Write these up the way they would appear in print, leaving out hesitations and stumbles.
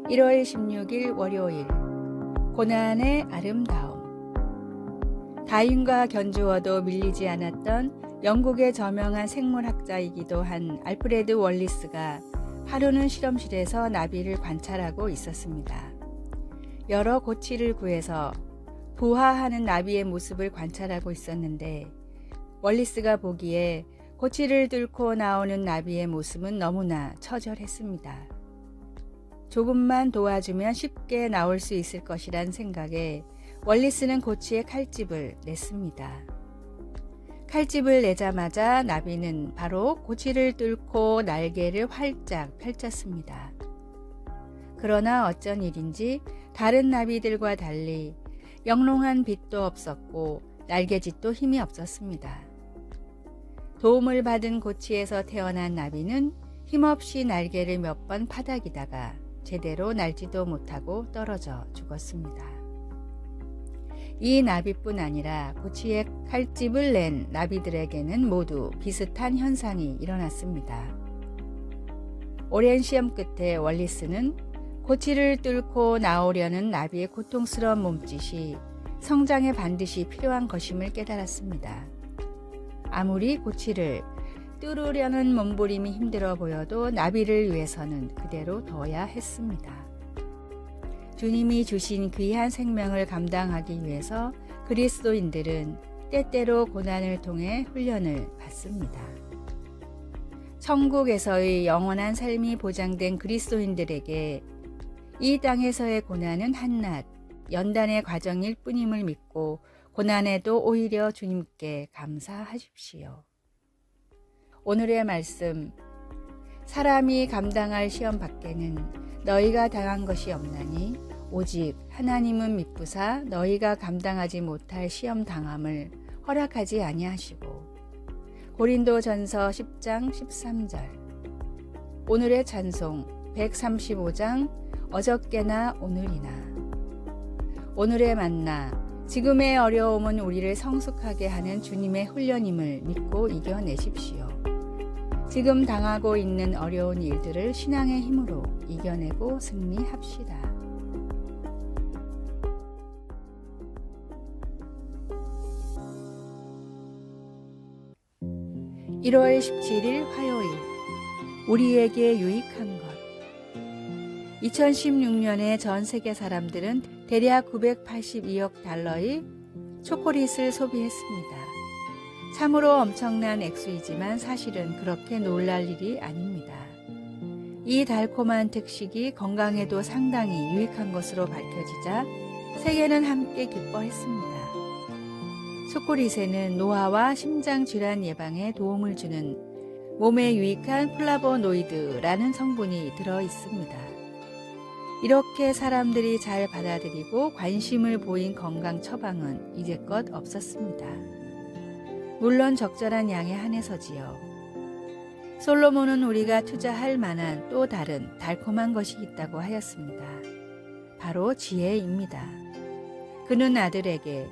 1월 16일 월요일 고난의 아름다움. 다윈과 견주어도 밀리지 않았던 영국의 저명한 생물학자이기도 한 알프레드 월리스가 하루는 실험실에서 나비를 관찰하고 있었습니다. 여러 고치를 구해서 부화하는 나비의 모습을 관찰하고 있었는데 월리스가 보기에 고치를 뚫고 나오는 나비의 모습은 너무나 처절했습니다. 조금만 도와주면 쉽게 나올 수 있을 것이란 생각에 월리스는 고치에 칼집을 냈습니다. 칼집을 내자마자 나비는 바로 고치를 뚫고 날개를 활짝 펼쳤습니다. 그러나 어쩐 일인지 다른 나비들과 달리 영롱한 빛도 없었고 날개짓도 힘이 없었습니다. 도움을 받은 고치에서 태어난 나비는 힘없이 날개를 몇 번 파닥이다가 제대로 날지도 못하고 떨어져 죽었습니다. 이 나비뿐 아니라 고치에 칼집을 낸 나비들에게는 모두 비슷한 현상이 일어났습니다. 오랜 시험 끝에 월리스는 고치를 뚫고 나오려는 나비의 고통스러운 몸짓이 성장에 반드시 필요한 것임을 깨달았습니다. 아무리 고치를 뚫으려는 몸부림이 힘들어 보여도 나비를 위해서는 그대로 둬야 했습니다. 주님이 주신 귀한 생명을 감당하기 위해서 그리스도인들은 때때로 고난을 통해 훈련을 받습니다. 천국에서의 영원한 삶이 보장된 그리스도인들에게 이 땅에서의 고난은 한낱 연단의 과정일 뿐임을 믿고 고난에도 오히려 주님께 감사하십시오. 오늘의 말씀, 사람이 감당할 시험 밖에는 너희가 당한 것이 없나니 오직 하나님은 미쁘사 너희가 감당하지 못할 시험 당함을 허락하지 아니하시고. 고린도전서 10장 13절. 오늘의 찬송 135장 어저께나 오늘이나. 오늘의 만나, 지금의 어려움은 우리를 성숙하게 하는 주님의 훈련임을 믿고 이겨내십시오. 지금 당하고 있는 어려운 일들을 신앙의 힘으로 이겨내고 승리합시다. (1월 17일) 화요일, 우리에게 유익한 것. 2016년에 전 세계 사람들은 대략 982억 달러의 초콜릿을 소비했습니다. 참으로 엄청난 액수이지만 사실은 그렇게 놀랄 일이 아닙니다. 이 달콤한 특식이 건강에도 상당히 유익한 것으로 밝혀지자 세계는 함께 기뻐했습니다. 초콜릿에는 노화와 심장질환 예방에 도움을 주는 몸에 유익한 플라보노이드라는 성분이 들어 있습니다. 이렇게 사람들이 잘 받아들이고 관심을 보인 건강 처방은 이제껏 없었습니다. 물론 적절한 양에 한해서지요. 솔로몬은 우리가 투자할 만한 또 다른 달콤한 것이 있다고 하였습니다. 바로 지혜입니다. 그는 아들에게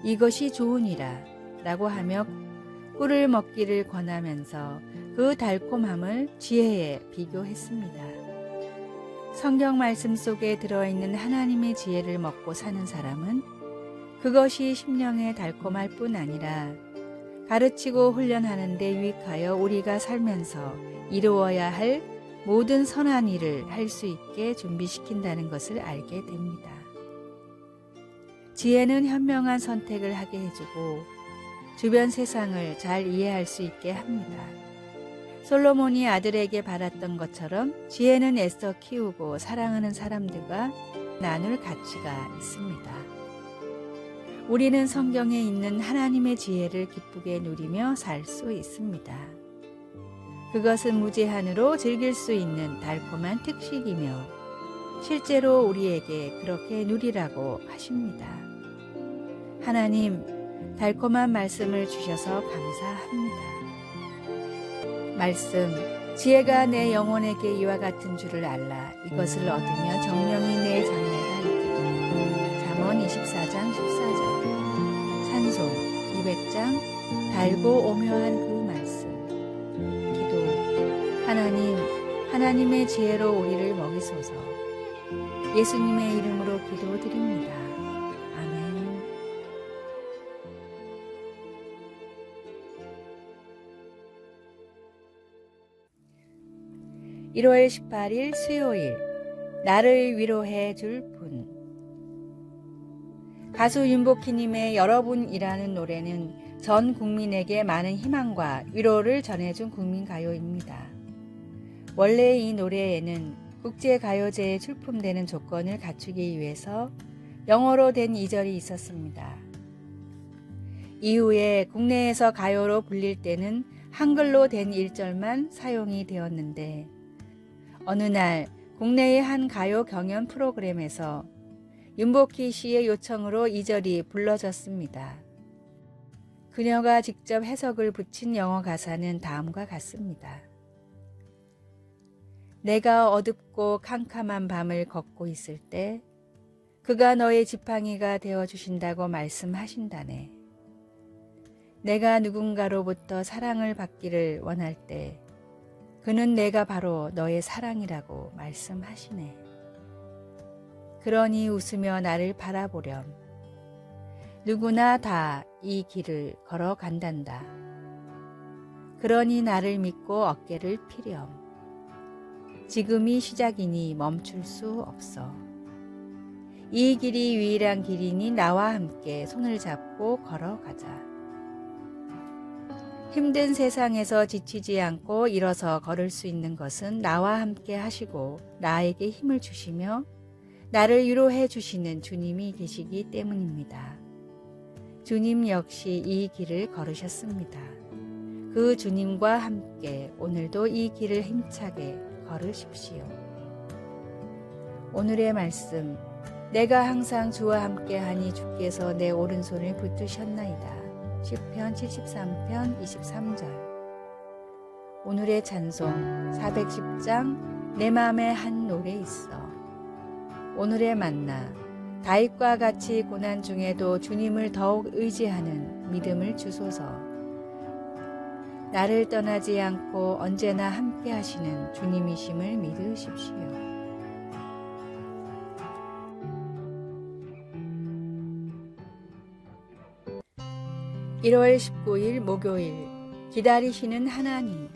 이것이 좋으니라 라고 하며 꿀을 먹기를 권하면서 그 달콤함을 지혜에 비교했습니다. 성경 말씀 속에 들어있는 하나님의 지혜를 먹고 사는 사람은 그것이 심령에 달콤할 뿐 아니라 가르치고 훈련하는 데 유익하여 우리가 살면서 이루어야 할 모든 선한 일을 할 수 있게 준비시킨다는 것을 알게 됩니다. 지혜는 현명한 선택을 하게 해주고 주변 세상을 잘 이해할 수 있게 합니다. 솔로몬이 아들에게 바랐던 것처럼 지혜는 애써 키우고 사랑하는 사람들과 나눌 가치가 있습니다. 우리는 성경에 있는 하나님의 지혜를 기쁘게 누리며 살 수 있습니다. 그것은 무제한으로 즐길 수 있는 달콤한 특식이며 실제로 우리에게 그렇게 누리라고 하십니다. 하나님, 달콤한 말씀을 주셔서 감사합니다. 말씀, 지혜가 내 영혼에게 이와 같은 줄을 알라. 이것을 얻으며 정령이 내 장래가 있기를. 잠언 24장 14절. 찬송 200장 달고 오묘한 그 말씀. 기도, 하나님, 하나님의 지혜로 우리를 먹이소서. 예수님의 이름으로 기도드립니다. 아멘. 1월 18일 수요일, 나를 위로해 줄 분. 가수 윤복희님의 여러분이라는 노래는 전 국민에게 많은 희망과 위로를 전해준 국민가요입니다. 원래 이 노래에는 국제가요제에 출품되는 조건을 갖추기 위해서 영어로 된 2절이 있었습니다. 이후에 국내에서 가요로 불릴 때는 한글로 된 1절만 사용이 되었는데 어느 날 국내의 한 가요 경연 프로그램에서 윤복희 씨의 요청으로 2절이 불러졌습니다. 그녀가 직접 해석을 붙인 영어 가사는 다음과 같습니다. 내가 어둡고 캄캄한 밤을 걷고 있을 때 그가 너의 지팡이가 되어주신다고 말씀하신다네. 내가 누군가로부터 사랑을 받기를 원할 때 그는 내가 바로 너의 사랑이라고 말씀하시네. 그러니 웃으며 나를 바라보렴. 누구나 다 이 길을 걸어간단다. 그러니 나를 믿고 어깨를 피렴. 지금이 시작이니 멈출 수 없어. 이 길이 유일한 길이니 나와 함께 손을 잡고 걸어가자. 힘든 세상에서 지치지 않고 일어서 걸을 수 있는 것은 나와 함께 하시고 나에게 힘을 주시며 나를 위로해 주시는 주님이 계시기 때문입니다. 주님 역시 이 길을 걸으셨습니다. 그 주님과 함께 오늘도 이 길을 힘차게 걸으십시오. 오늘의 말씀, 내가 항상 주와 함께하니 주께서 내 오른손을 붙드셨나이다. 시편 73편 23절. 오늘의 찬송 410장 내 맘에 한 노래 있어. 오늘의 만나, 다윗과 같이 고난 중에도 주님을 더욱 의지하는 믿음을 주소서. 나를 떠나지 않고 언제나 함께 하시는 주님이심을 믿으십시오. (1월 19일) 목요일, 기다리시는 하나님.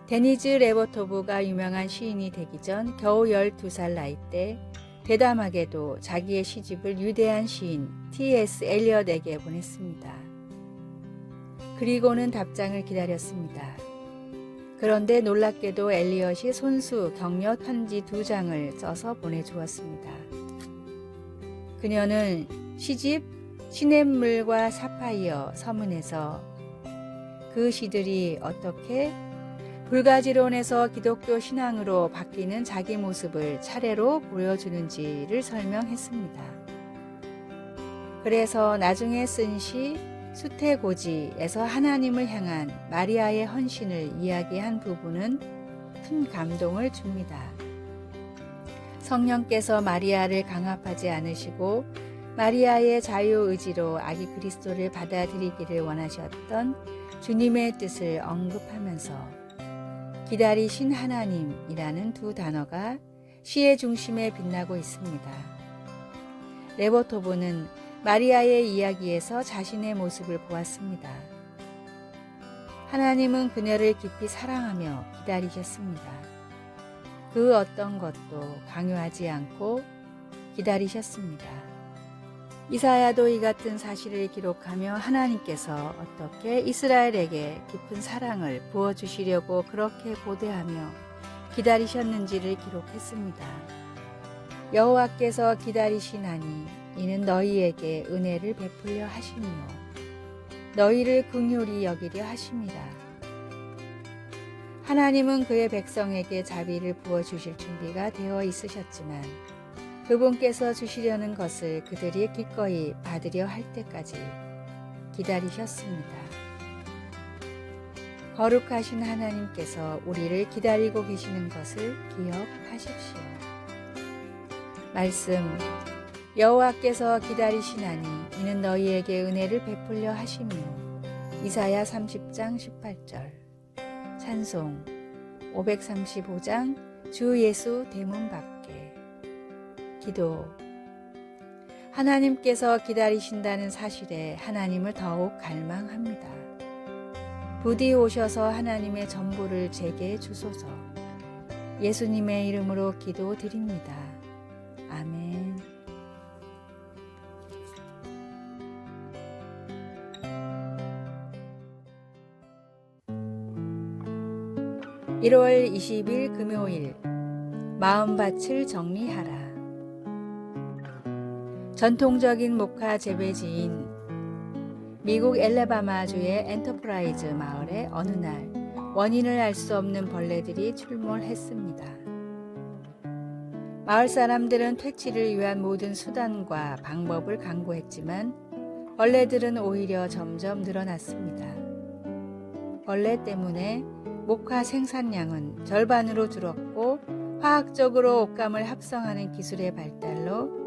데니즈 레버토브가 유명한 시인이 되기 전 겨우 12살 나이 때 대담하게도 자기의 시집을 위대한 시인 T.S. 엘리엇에게 보냈습니다. 그리고는 답장을 기다렸습니다. 그런데 놀랍게도 엘리엇이 손수 격려 편지 2장을 써서 보내주었습니다. 그녀는 시집 시냇물과 사파이어 서문에서 그 시들이 어떻게 불가지론에서 기독교 신앙으로 바뀌는 자기 모습을 차례로 보여주는지를 설명했습니다. 그래서 나중에 쓴 시 수태고지에서 하나님을 향한 마리아의 헌신을 이야기한 부분은 큰 감동을 줍니다. 성령께서 마리아를 강압하지 않으시고 마리아의 자유의지로 아기 그리스도를 받아들이기를 원하셨던 주님의 뜻을 언급하면서 기다리신 하나님이라는 2 단어가 시의 중심에 빛나고 있습니다. 레버토브는 마리아의 이야기에서 자신의 모습을 보았습니다. 하나님은 그녀를 깊이 사랑하며 기다리셨습니다. 그 어떤 것도 강요하지 않고 기다리셨습니다. 이사야도 이 같은 사실을 기록하며 하나님께서 어떻게 이스라엘에게 깊은 사랑을 부어주시려고 그렇게 고대하며 기다리셨는지를 기록했습니다. 여호와께서 기다리시나니 이는 너희에게 은혜를 베풀려 하시며 너희를 긍휼히 여기려 하심이라. 하나님은 그의 백성에게 자비를 부어주실 준비가 되어 있으셨지만 그분께서 주시려는 것을 그들이 기꺼이 받으려 할 때까지 기다리셨습니다. 거룩하신 하나님께서 우리를 기다리고 계시는 것을 기억하십시오. 말씀, 여호와께서 기다리시나니 이는 너희에게 은혜를 베풀려 하시며 이사야 30장 18절. 찬송 535장 주 예수 대문 밖에. 기도. 하나님께서 기다리신다는 사실에 하나님을 더욱 갈망합니다. 부디 오셔서 하나님의 전부를 제게 주소서. 예수님의 이름으로 기도드립니다. 아멘. (1월 20일) 금요일. 마음밭을 정리하라. 전통적인 모카 재배지인 미국 엘레바마주의 엔터프라이즈 마을에 어느 날 원인을 알 수 없는 벌레들이 출몰했습니다. 마을 사람들은 퇴치를 위한 모든 수단과 방법을 강구했지만 벌레들은 오히려 점점 늘어났습니다. 벌레 때문에 모카 생산량은 절반으로 줄었고 화학적으로 옷감을 합성하는 기술의 발달로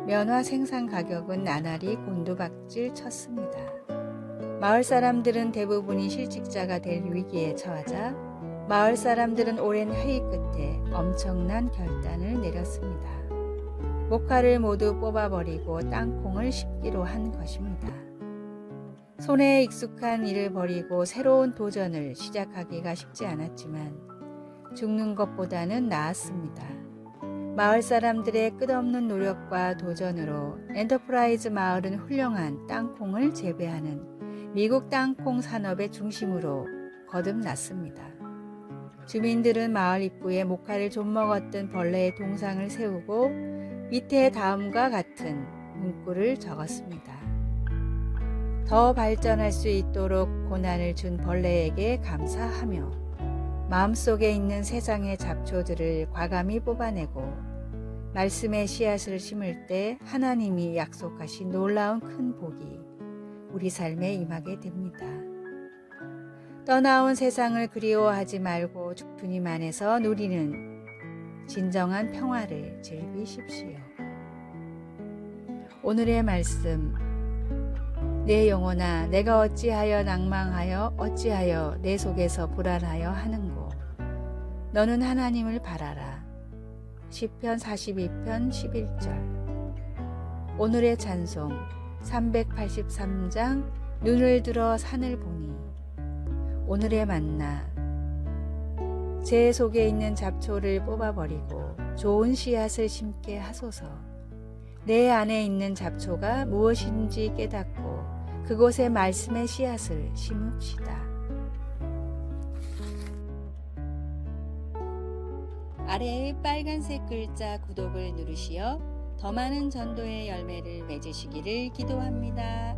면화 생산 가격은 나날이 곤두박질 쳤습니다. 마을 사람들은 대부분이 실직자가 될 위기에 처하자 마을 사람들은 오랜 회의 끝에 엄청난 결단을 내렸습니다. 모카를 모두 뽑아버리고 땅콩을 심기로 한 것입니다. 손에 익숙한 일을 버리고 새로운 도전을 시작하기가 쉽지 않았지만 죽는 것보다는 나았습니다. 마을 사람들의 끝없는 노력과 도전으로 엔터프라이즈 마을은 훌륭한 땅콩을 재배하는 미국 땅콩 산업의 중심으로 거듭났습니다. 주민들은 마을 입구에 모카를 좀먹었던 벌레의 동상을 세우고 밑에 다음과 같은 문구를 적었습니다. 더 발전할 수 있도록 고난을 준 벌레에게 감사하며 마음속에 있는 세상의 잡초들을 과감히 뽑아내고 말씀의 씨앗을 심을 때 하나님이 약속하신 놀라운 큰 복이 우리 삶에 임하게 됩니다. 떠나온 세상을 그리워하지 말고 주님 안에서 누리는 진정한 평화를 즐기십시오. 오늘의 말씀. 내 영혼아, 내가 어찌하여 낭망하여 어찌하여 내 속에서 불안하여 하는고. 너는 하나님을 바라라. 시편 42편 11절. 오늘의 찬송 383장 눈을 들어 산을 보니. 오늘의 만나. 제 속에 있는 잡초를 뽑아버리고 좋은 씨앗을 심게 하소서. 내 안에 있는 잡초가 무엇인지 깨닫고 그곳에 말씀의 씨앗을 심읍시다. 아래의 빨간색 글자 구독을 누르시어 더 많은 전도의 열매를 맺으시기를 기도합니다.